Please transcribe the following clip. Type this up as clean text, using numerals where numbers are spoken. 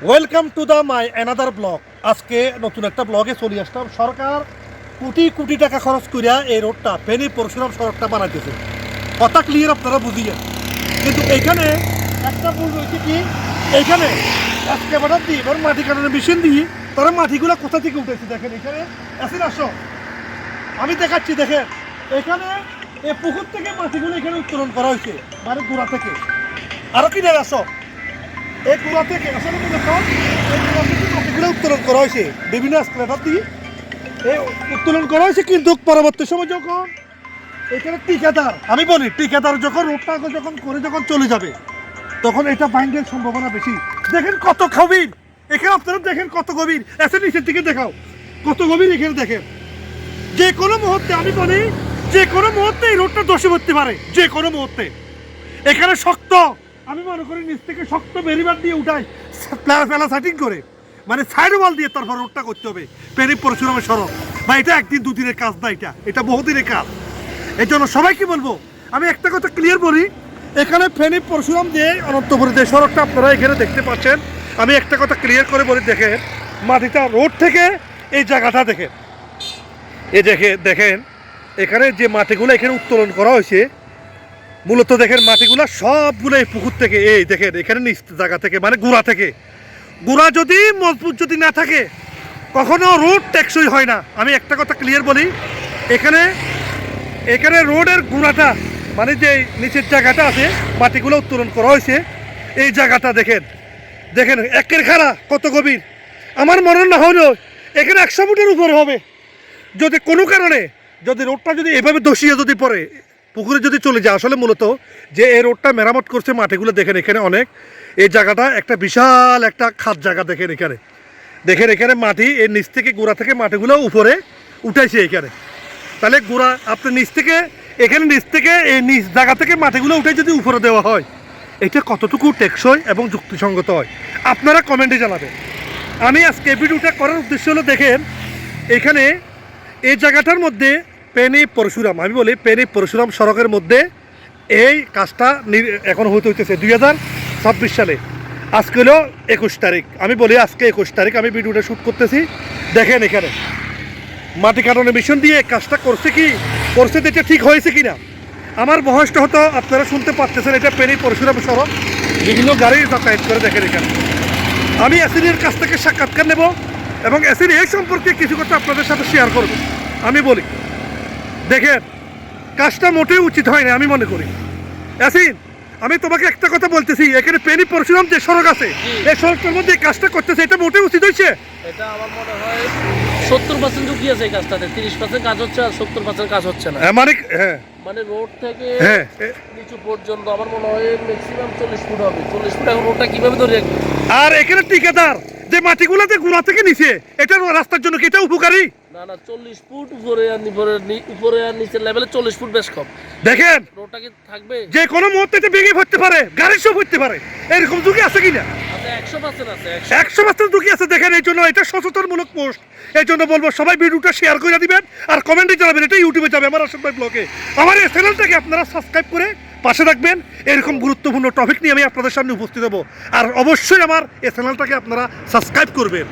Welcome to the my another blog. আজকে নতুন একটা ব্লগে চলে আসলাম। সরকার কোটি কোটি টাকা খরচ করিয়া এই রোডটা ফেনী পরশুরাম সড়কটা বানাইতেছে। কথা ক্লিয়ার আপনারা বুঝিয়ে, কিন্তু এইখানে একটা ভুল রয়েছে কি, এইখানে এক্সকাভেটর দিয়ে এবার মাটি কাটানোর মেশিন দিয়ে তারা মাটিগুলো কোথা থেকে উঠেছে দেখেন। এখানে আসেন, আসো আমি দেখাচ্ছি। দেখেন এখানে এই পুকুর থেকে মাটিগুলো এখানে উত্তোলন করা হয়েছে, মানে গোড়া থেকে। আরো কি দেয়, আসো এই গোড়া থেকে আসলে মাটিগুলো উত্তোলন করা হয়েছে বিভিন্ন এক্সকাভেটর দিয়ে উত্তোলন করা হয়েছে। কিন্তু পরবর্তী সময় যখন এখানে ঠিকাদার, আমি বলি ঠিকাদার যখন রোডটা যখন চলে যাবে তখন এটা ভাঙার সম্ভাবনা বেশি। দেখেন কত গভীর এখানে, আপনারা দেখেন কত গভীর। এসে নিচের দিকে দেখাও কত গভীর এখানে দেখেন। যে কোনো মুহূর্তে, আমি বলি যে কোনো মুহূর্তে এই রোডটা ধসে পড়তে পারে, যে কোনো মুহূর্তে। এখানে শক্ত, আমি মনে করি নিচ থেকে শক্ত বেরিবার দিয়ে উঠাই ফেলা সেটিং করে, মানে সাইড ওয়াল দিয়ে তারপর রোডটা করতে হবে ফেনী পরশুরামের সড়ক। বা এটা একদিন দুদিনের কাজ না, এটা বহুদিনের কাজ। এই জন্য সবাইকে বলবো, আমি একটা কথা ক্লিয়ার বলি, এখানে ফেনী পরশুরাম দিয়ে অনন্তপুর যে সড়কটা আপনারা এখানে দেখতে পাচ্ছেন, আমি একটা কথা ক্লিয়ার করে বলি। দেখেন মাটিটা রোড থেকে এই জায়গাটা দেখেন, এই দেখেন এখানে যে মাটিগুলো এখানে উত্তোলন করা হয়েছে, মূলত দেখেন মাটিগুলো সবগুলো এই পুকুর থেকে, এই দেখেন এখানে নিচ জায়গা থেকে, মানে গোড়া থেকে। গোড়া যদি মজবুত যদি না থাকে কখনো রোড টেকসই হয় না। আমি একটা কথা ক্লিয়ার বলি, এখানে রোডের গোড়াটা, মানে যে নিচের জায়গাটা আছে মাটিগুলো উত্তোলন করা হয়েছে, এই জায়গাটা দেখেন একের খাড়া কত গভীর। আমার মনে না হলেও এখানে 100 ফুটের উপরে হবে। যদি কোনো কারণে যদি রোডটা যদি এভাবে ধসিয়ে যদি পড়ে পুকুরে যদি চলে যায়, আসলে মূলত যে এই রোডটা মেরামত করছে মাটিগুলো দেখেন এখানে অনেক, এই জায়গাটা একটা বিশাল একটা খাদ জায়গা। দেখেন মাটি এর নিচ থেকে গোড়া থেকে মাটিগুলো উপরে উঠাইছে এখানে। তাহলে গোড়া আপনার নিচ থেকে এই নিচ জায়গা থেকে মাটিগুলো উঠে যদি উপরে দেওয়া হয়, এটা কতটুকু টেকসই এবং যুক্তিসঙ্গত হয় আপনারা কমেন্টে জানাবেন। আমি আজকে ভিডিওটা করার উদ্দেশ্য হলো, দেখেন এখানে এই জায়গাটার মধ্যে ফেনী পরশুরাম, আমি বলি ফেনী পরশুরাম সড়কের মধ্যে এই কাজটা এখন হইতেছে 2026 সালে। আজকে হলো 21 তারিখ, আমি বলি আজকে 21 তারিখ আমি ভিডিওটা শ্যুট করতেছি। দেখেন এখানে মাটি কাটানোর মেশিন দিয়ে কাজটা করছে এটা ঠিক হয়েছে কিনা। আমার বয়সটা হতো আপনারা শুনতে পাচ্ছেন, এটা ফেনী পরশুরাম সড়ক, বিভিন্ন গাড়ি যাতায়াত করে। দেখেন এখানে আমি এসিনের কাছ থেকে সাক্ষাৎকার নেব এবং এসিন এই সম্পর্কে কিছু কথা আপনাদের সাথে শেয়ার করব। আমি বলি দেখেন কাজটা মোটেই উচিত হয় না, আমি মনে করি। এসিন, আমি তোমাকে একটা কথা বলতেছি, এখানে ফেনী পরশুরাম যে সড়ক আছে এই সড়কটার মধ্যে কাজটা করতেছে, এটা মোটেই উচিত হয়েছে। এটা আমার মনে হয় 70% ঝুঁকি আছে এই কাজটাতে, 30% কাজ হচ্ছে আর 70% কাজ হচ্ছে না। মানে রোড থেকে নিচু পর্যন্ত আমার মনে হয় ম্যাক্সিমাম 40 ফুট হবে। 40 ফুট এখন রোডটা কিভাবে ধরে রাখবে? আর এখানে ঠিকাদার যে মাটিগুলোতে গোড়া থেকে নিচে, এটা রাস্তার জন্য কি এটা উপকারী? না 40 ফুট উপরে আর নিচের লেভেলে 40 ফুট বেশ কম। দেখেন রোডটা কি থাকবে? যে কোনো মুহূর্তে এটা ভেঙে পড়তে পারে, গাড়ি সব পড়তে পারে, এরকম ঝুঁকি আছে কিনা? 100% আছে, 100% ঝুঁকি আছে। দেখেন এই জন্য এটা সচেতনমূলক পোস্ট। এই জন্য বলবো সবাই ভিডিওটা শেয়ার করে দিবেন আর কমেন্টে জানাবেন। এটা ইউটিউবে যাবে আমার আসাদ ভাই ব্লগে। আমার এই চ্যানেলটাকে আপনারা সাবস্ক্রাইব করে পাশে রাখবেন। এরকম গুরুত্বপূর্ণ টপিক নিয়ে আমি আপনাদের সামনে উপস্থিত হব। আর অবশ্যই আমার এই চ্যানেলটাকে আপনারা সাবস্ক্রাইব করবেন।